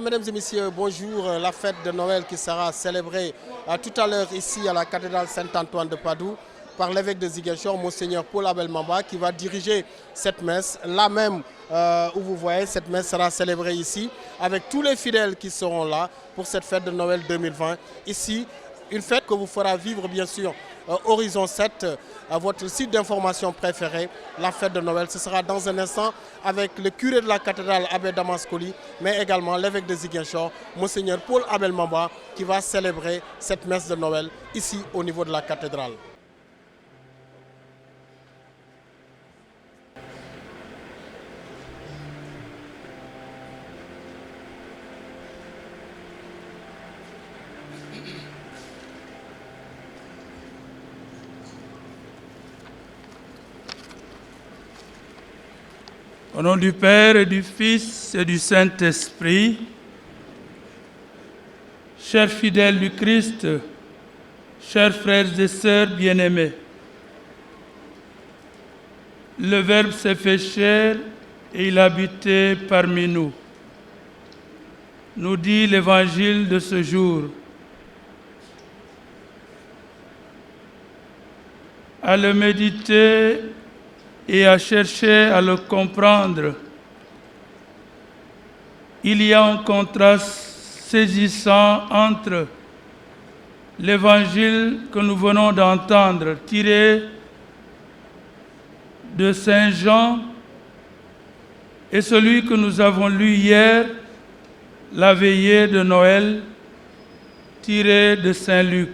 Mesdames et messieurs, bonjour. La fête de Noël qui sera célébrée tout à l'heure ici à la cathédrale Saint-Antoine de Padoue par l'évêque de Ziguinchor, Monseigneur Paul Abel Mamba, qui va diriger cette messe. Là même où vous voyez, cette messe sera célébrée ici avec tous les fidèles qui seront là pour cette fête de Noël 2020. Ici, une fête que vous fera vivre bien sûr Horizon 7, à votre site d'information préféré, la fête de Noël. Ce sera dans un instant avec le curé de la cathédrale, Abbé Damas Koli, mais également l'évêque de Ziguinchor, Monseigneur Paul Abel Mamba, qui va célébrer cette messe de Noël ici au niveau de la cathédrale. Au nom du Père et du Fils et du Saint-Esprit, chers fidèles du Christ, chers frères et sœurs bien-aimés, le Verbe s'est fait chair et il habitait parmi nous, nous dit l'Évangile de ce jour. À le méditer et à chercher à le comprendre, il y a un contraste saisissant entre l'évangile que nous venons d'entendre, tiré de Saint Jean, et celui que nous avons lu hier, la veillée de Noël, tiré de Saint Luc.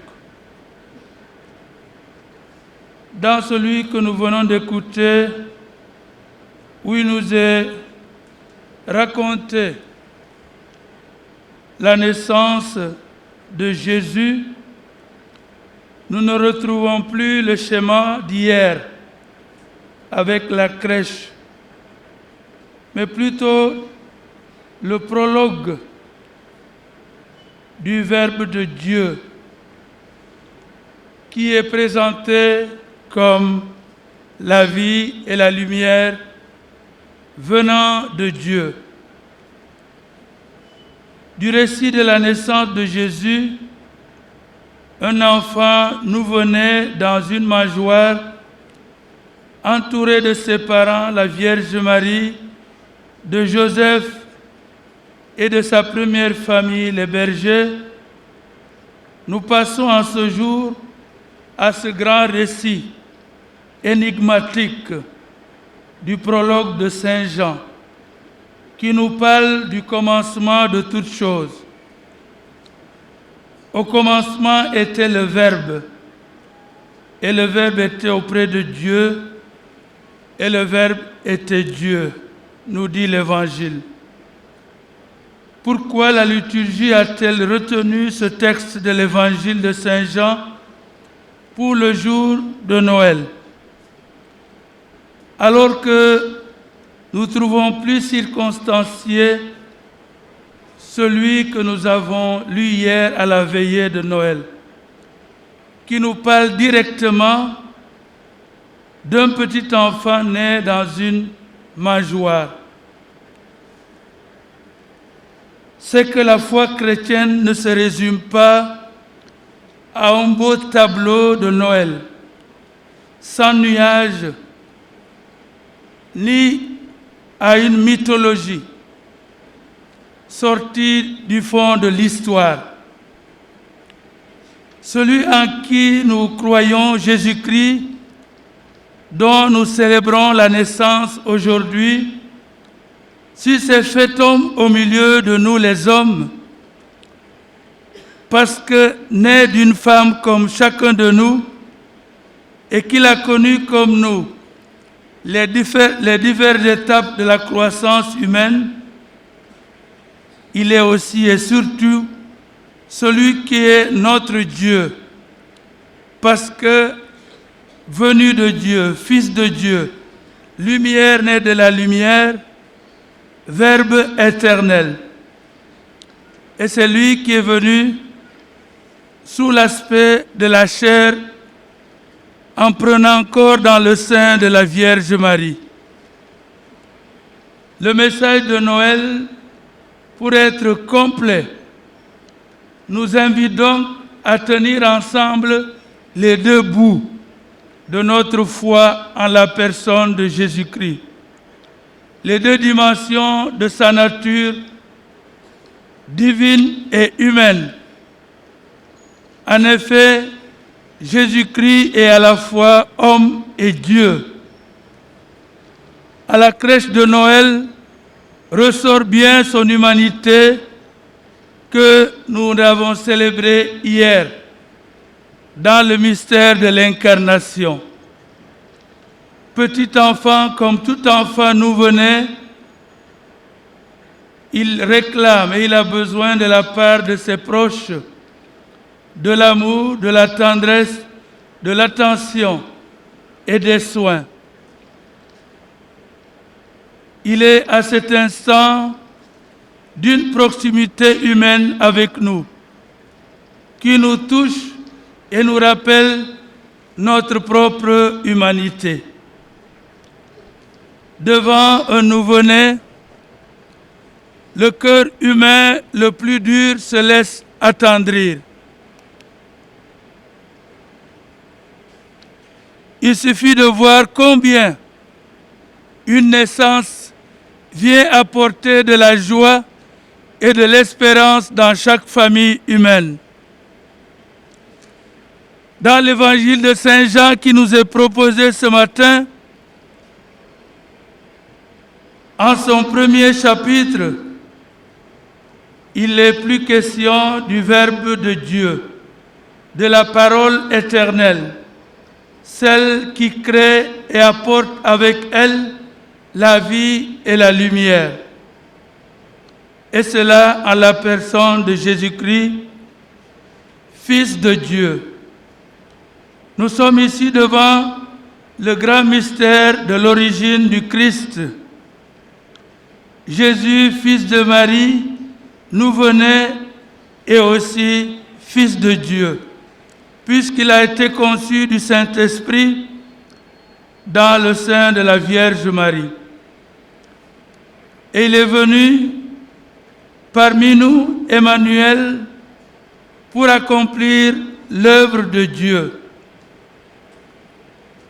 Dans celui que nous venons d'écouter, où il nous est raconté la naissance de Jésus, nous ne retrouvons plus le schéma d'hier avec la crèche, mais plutôt le prologue du Verbe de Dieu qui est présenté comme la vie et la lumière venant de Dieu. Du récit de la naissance de Jésus, un enfant nouveau-né dans une mangeoire, entouré de ses parents, la Vierge Marie, de Joseph et de sa première famille, les bergers, nous passons en ce jour à ce grand récit énigmatique du prologue de Saint Jean, qui nous parle du commencement de toutes choses. Au commencement était le Verbe, et le Verbe était auprès de Dieu, et le Verbe était Dieu, nous dit l'Évangile. Pourquoi la liturgie a-t-elle retenu ce texte de l'Évangile de Saint Jean pour le jour de Noël? Alors que nous trouvons plus circonstancié celui que nous avons lu hier à la veillée de Noël, qui nous parle directement d'un petit enfant né dans une mangeoire. C'est que la foi chrétienne ne se résume pas à un beau tableau de Noël, sans nuages, ni à une mythologie sortie du fond de l'histoire. Celui en qui nous croyons, Jésus-Christ, dont nous célébrons la naissance aujourd'hui, s'il s'est fait homme au milieu de nous les hommes, parce que né d'une femme comme chacun de nous, et qu'il a connu comme nous les diverses étapes de la croissance humaine, il est aussi et surtout celui qui est notre Dieu, parce que venu de Dieu, Fils de Dieu, lumière née de la lumière, Verbe éternel. Et c'est lui qui est venu sous l'aspect de la chair en prenant corps dans le sein de la Vierge Marie. Le message de Noël pour être complet, nous invite donc à tenir ensemble les deux bouts de notre foi en la personne de Jésus-Christ, les deux dimensions de sa nature divine et humaine. En effet, Jésus-Christ est à la fois homme et Dieu. À la crèche de Noël ressort bien son humanité que nous avons célébrée hier dans le mystère de l'incarnation. Petit enfant comme tout enfant nouveau-né, il réclame et il a besoin de la part de ses proches de l'amour, de la tendresse, de l'attention et des soins. Il est à cet instant d'une proximité humaine avec nous, qui nous touche et nous rappelle notre propre humanité. Devant un nouveau-né, le cœur humain le plus dur se laisse attendrir. Il suffit de voir combien une naissance vient apporter de la joie et de l'espérance dans chaque famille humaine. Dans l'évangile de Saint Jean qui nous est proposé ce matin, en son premier chapitre, il n'est plus question du Verbe de Dieu, de la parole éternelle, celle qui crée et apporte avec elle la vie et la lumière. Et cela en la personne de Jésus-Christ, Fils de Dieu. Nous sommes ici devant le grand mystère de l'origine du Christ. Jésus, fils de Marie, nouveau-né et aussi Fils de Dieu, puisqu'il a été conçu du Saint-Esprit dans le sein de la Vierge Marie. Et il est venu parmi nous, Emmanuel, pour accomplir l'œuvre de Dieu.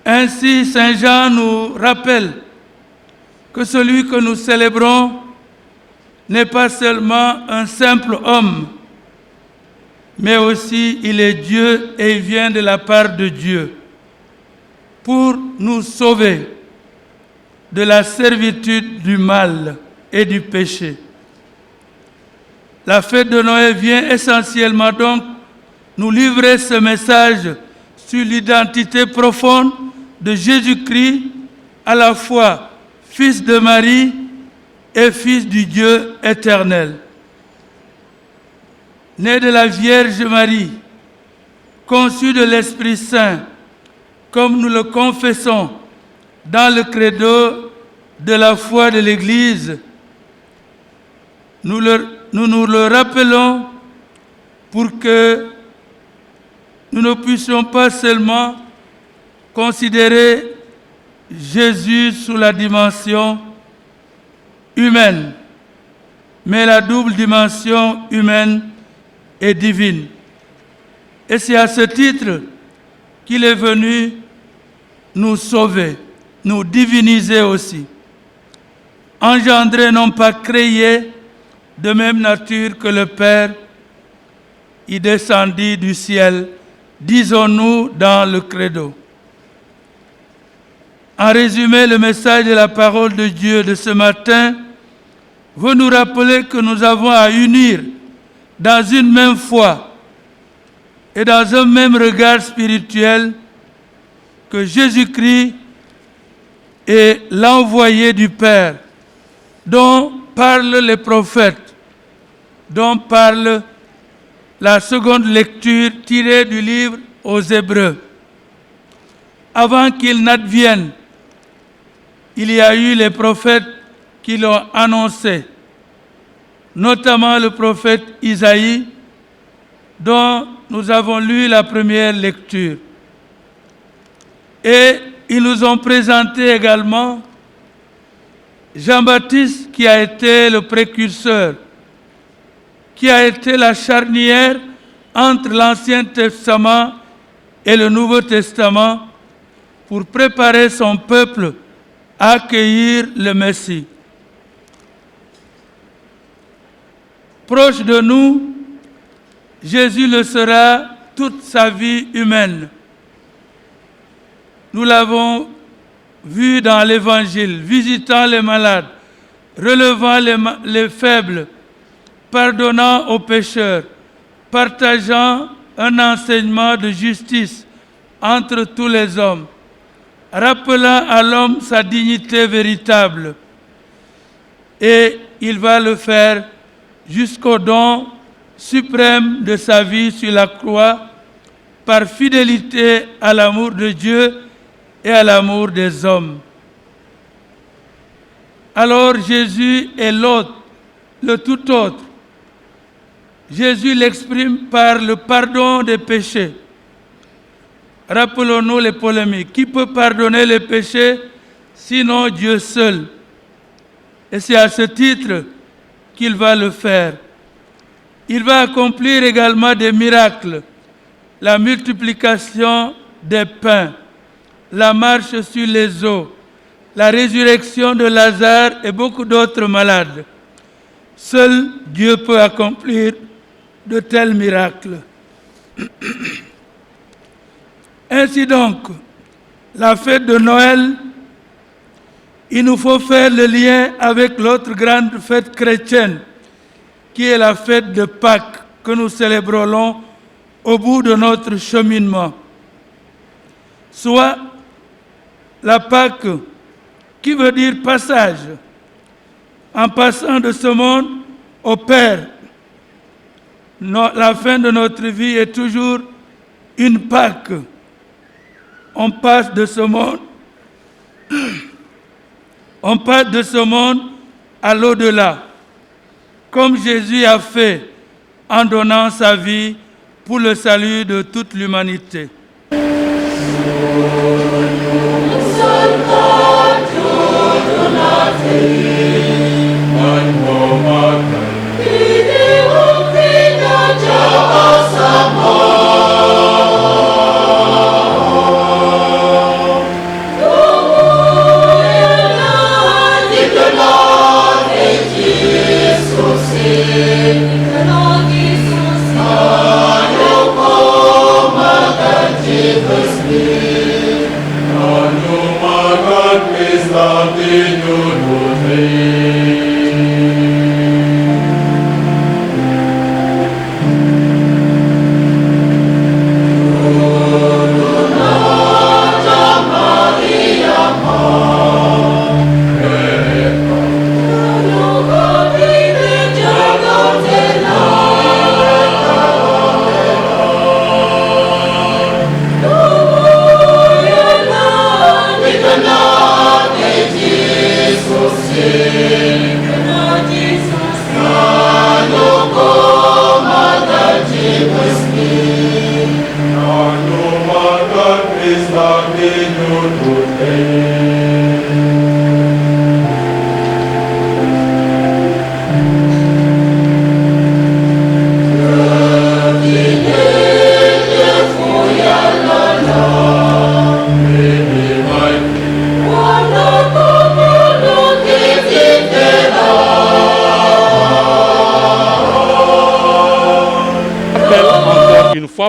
Ainsi, Saint Jean nous rappelle que celui que nous célébrons n'est pas seulement un simple homme, mais aussi il est Dieu et il vient de la part de Dieu pour nous sauver de la servitude du mal et du péché. La fête de Noël vient essentiellement donc nous livrer ce message sur l'identité profonde de Jésus-Christ, à la fois Fils de Marie et Fils du Dieu éternel. Né de la Vierge Marie, conçu de l'Esprit Saint, comme nous le confessons dans le credo de la foi de l'Église, nous nous le rappelons pour que nous ne puissions pas seulement considérer Jésus sous la dimension humaine, mais la double dimension humaine et divine. Et c'est à ce titre qu'il est venu nous sauver, nous diviniser aussi. Engendré, non pas créé, de même nature que le Père, il descendit du ciel, disons-nous dans le credo. En résumé, le message de la parole de Dieu de ce matin veut nous rappeler que nous avons à unir dans une même foi et dans un même regard spirituel que Jésus-Christ est l'envoyé du Père, dont parlent les prophètes, dont parle la seconde lecture tirée du livre aux Hébreux. Avant qu'il n'advienne, il y a eu les prophètes qui l'ont annoncé, notamment le prophète Isaïe, dont nous avons lu la première lecture. Et ils nous ont présenté également Jean-Baptiste, qui a été le précurseur qui a été la charnière entre l'Ancien Testament et le Nouveau Testament pour préparer son peuple à accueillir le Messie. Proche de nous, Jésus le sera toute sa vie humaine. Nous l'avons vu dans l'Évangile, visitant les malades, relevant les faibles, pardonnant aux pécheurs, partageant un enseignement de justice entre tous les hommes, rappelant à l'homme sa dignité véritable. Et il va le faire jusqu'au don suprême de sa vie sur la croix, par fidélité à l'amour de Dieu et à l'amour des hommes. Alors Jésus est l'autre, le tout autre. Jésus l'exprime par le pardon des péchés. Rappelons-nous les polémiques. Qui peut pardonner les péchés sinon Dieu seul? Et c'est à ce titre qu'il va le faire. Il va accomplir également des miracles, la multiplication des pains, la marche sur les eaux, la résurrection de Lazare et beaucoup d'autres malades. Seul Dieu peut accomplir de tels miracles. Ainsi donc, la fête de Noël, il nous faut faire le lien avec l'autre grande fête chrétienne, qui est la fête de Pâques, que nous célébrons au bout de notre cheminement. Soit la Pâque, qui veut dire passage, en passant de ce monde au Père. La fin de notre vie est toujours une Pâque. On passe de ce monde, on passe de ce monde à l'au-delà, comme Jésus a fait en donnant sa vie pour le salut de toute l'humanité.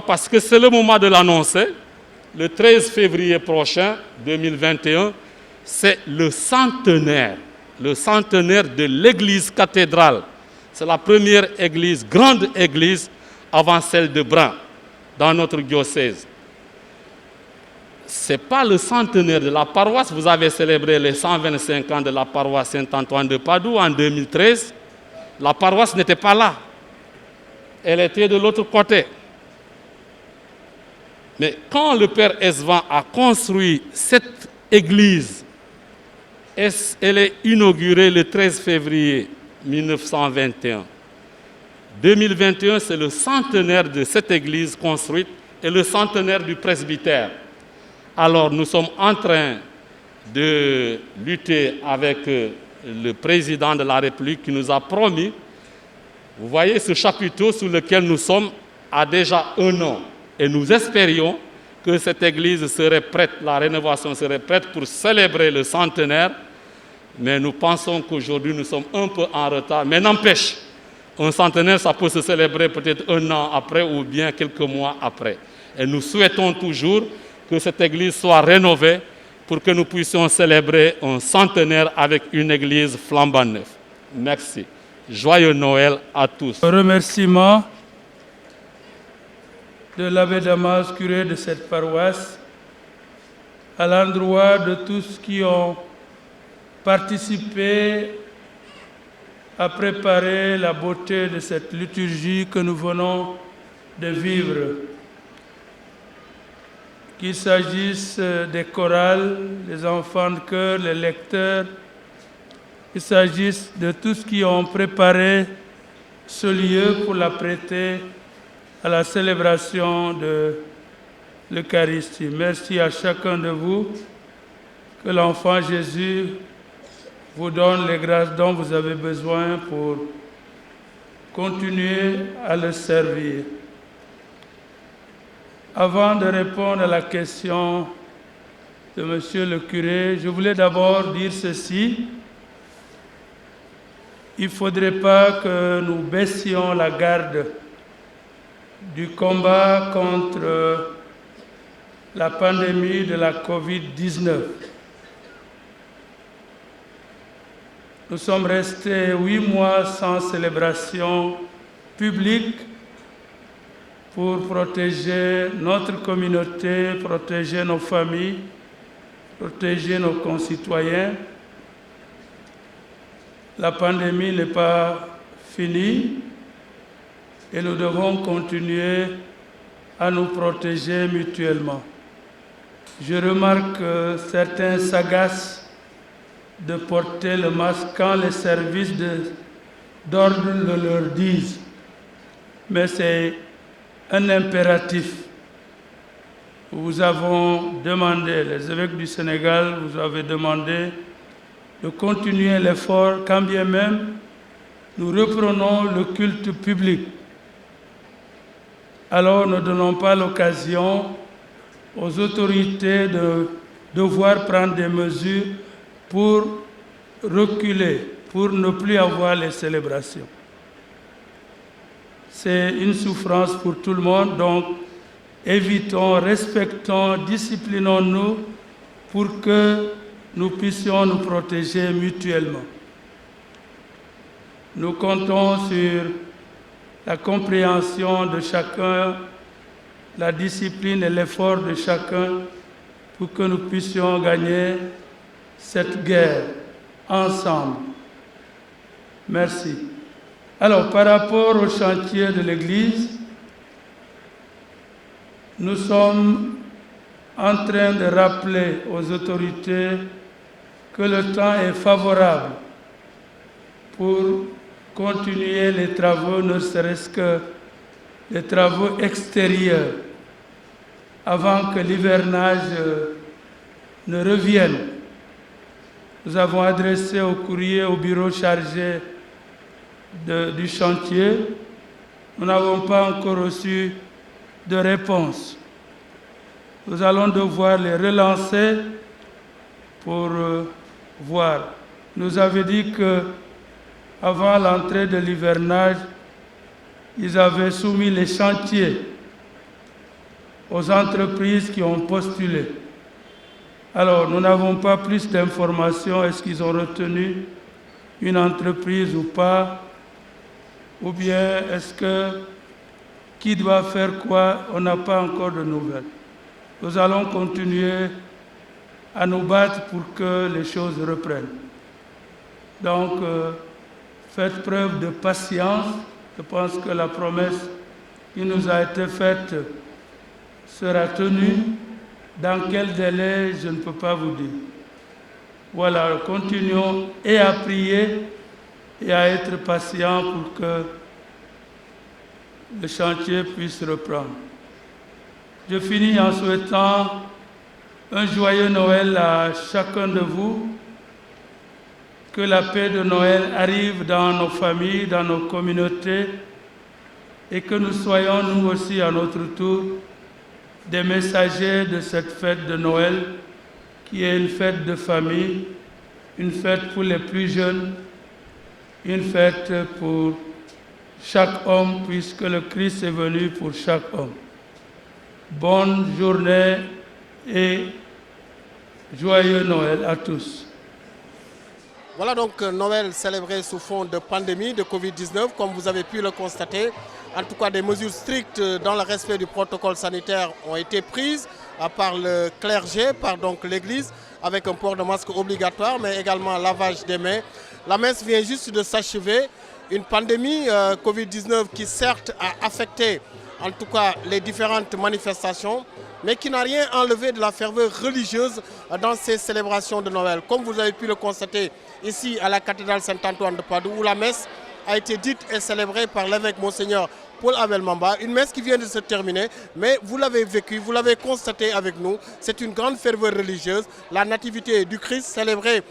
Parce que c'est le moment de l'annoncer. Le 13 février prochain, 2021, c'est le centenaire de l'église cathédrale. C'est la première église, grande église, avant celle de Bran, dans notre diocèse. Ce n'est pas le centenaire de la paroisse. Vous avez célébré les 125 ans de la paroisse Saint-Antoine de Padoue en 2013. La paroisse n'était pas là. Elle était de l'autre côté. Mais quand le Père Esvan a construit cette église, elle est inaugurée le 13 février 1921. 2021, c'est le centenaire de cette église construite et le centenaire du presbytère. Alors nous sommes en train de lutter avec le président de la République qui nous a promis Vous voyez, ce chapiteau sur lequel nous sommes a déjà un an. Et nous espérions que cette église serait prête, la rénovation serait prête pour célébrer le centenaire. Mais nous pensons qu'aujourd'hui, nous sommes un peu en retard. Mais n'empêche, un centenaire, ça peut se célébrer peut-être un an après ou bien quelques mois après. Et nous souhaitons toujours que cette église soit rénovée pour que nous puissions célébrer un centenaire avec une église flambant neuve. Merci. Joyeux Noël à tous. Remerciement de l'abbé Damas, curé de cette paroisse, à l'endroit de tous qui ont participé à préparer la beauté de cette liturgie que nous venons de vivre. Qu'il s'agisse des chorales, des enfants de chœur, les lecteurs, qu'il s'agisse de tous qui ont préparé ce lieu pour l'apprêter à la célébration de l'Eucharistie. Merci à chacun de vous. Que l'enfant Jésus vous donne les grâces dont vous avez besoin pour continuer à le servir. Avant de répondre à la question de Monsieur le curé, je voulais d'abord dire ceci. Il ne faudrait pas que nous baissions la garde du combat contre la pandémie de la COVID-19. Nous sommes restés 8 mois sans célébration publique pour protéger notre communauté, protéger nos familles, protéger nos concitoyens. La pandémie n'est pas finie et nous devons continuer à nous protéger mutuellement. Je remarque que certains s'agacent de porter le masque quand les services d'ordre le leur disent. Mais c'est un impératif. Nous avons demandé, les évêques du Sénégal, vous avez demandé de continuer l'effort, quand bien même nous reprenons le culte public. Alors ne donnons pas l'occasion aux autorités de devoir prendre des mesures pour reculer, pour ne plus avoir les célébrations. C'est une souffrance pour tout le monde, donc évitons, respectons, disciplinons-nous pour que nous puissions nous protéger mutuellement. Nous comptons sur la compréhension de chacun, la discipline et l'effort de chacun pour que nous puissions gagner cette guerre ensemble. Merci. Alors, par rapport au chantier de l'Église, nous sommes en train de rappeler aux autorités que le temps est favorable pour continuer les travaux, ne serait-ce que les travaux extérieurs, avant que l'hivernage ne revienne. Nous avons adressé au courrier au bureau chargé du chantier. Nous n'avons pas encore reçu de réponse. Nous allons devoir les relancer pour voir. Nous avaient dit qu'avant l'entrée de l'hivernage, ils avaient soumis les chantiers aux entreprises qui ont postulé. Alors, nous n'avons pas plus d'informations. Est-ce qu'ils ont retenu une entreprise ou pas? Ou bien est-ce que qui doit faire quoi? On n'a pas encore de nouvelles. Nous allons continuer à nous battre pour que les choses reprennent. Donc, faites preuve de patience. Je pense que la promesse qui nous a été faite sera tenue. Dans quel délai, je ne peux pas vous dire. Voilà, continuons et à prier et à être patients pour que le chantier puisse reprendre. Je finis en souhaitant un joyeux Noël à chacun de vous que la paix de Noël arrive dans nos familles, dans nos communautés, et que nous soyons, nous aussi, à notre tour, des messagers de cette fête de Noël, qui est une fête de famille, une fête pour les plus jeunes, une fête pour chaque homme, puisque le Christ est venu pour chaque homme. Bonne journée et joyeux Noël à tous. Voilà donc Noël célébré sous fond de pandémie de Covid-19, comme vous avez pu le constater. En tout cas, des mesures strictes dans le respect du protocole sanitaire ont été prises par le clergé, par donc l'Église, avec un port de masque obligatoire, mais également lavage des mains. La messe vient juste de s'achever. Une pandémie Covid-19 qui certes a affecté en tout cas les différentes manifestations, mais qui n'a rien enlevé de la ferveur religieuse dans ces célébrations de Noël. Comme vous avez pu le constater ici à la cathédrale Saint-Antoine de Padoue, où la messe a été dite et célébrée par l'évêque Monseigneur Paul Abel Mamba, une messe qui vient de se terminer, mais vous l'avez vécu, vous l'avez constaté avec nous, c'est une grande ferveur religieuse, la nativité du Christ célébrée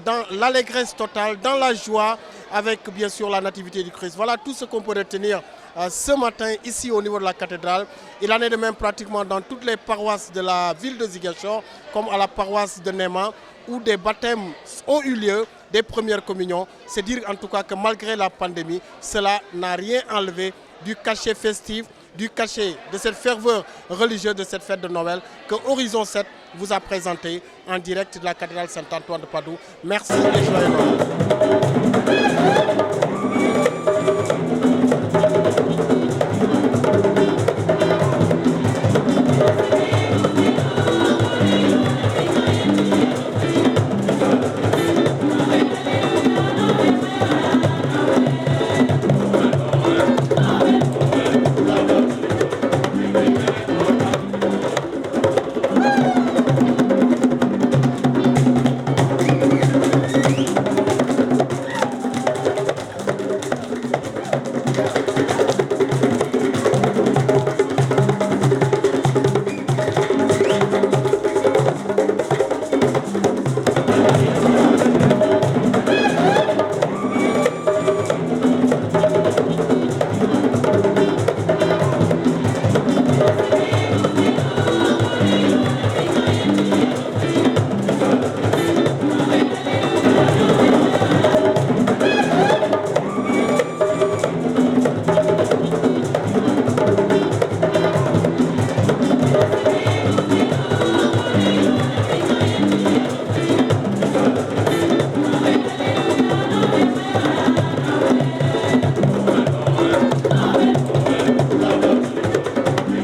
dans l'allégresse totale, dans la joie, avec bien sûr la nativité du Christ. Voilà tout ce qu'on peut retenir ce matin ici au niveau de la cathédrale. Il en est de même pratiquement dans toutes les paroisses de la ville de Ziguinchor, comme à la paroisse de Néma, où des baptêmes ont eu lieu, des premières communions. C'est dire en tout cas que malgré la pandémie, cela n'a rien enlevé du cachet festif, du cachet de cette ferveur religieuse de cette fête de Noël que Horizon 7 vous a présenté en direct de la cathédrale Saint-Antoine de Padoue. Merci et joyeux Noël.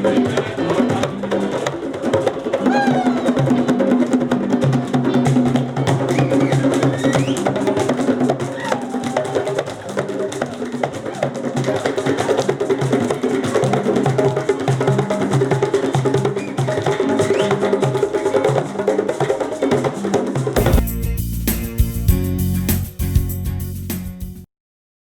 Amen.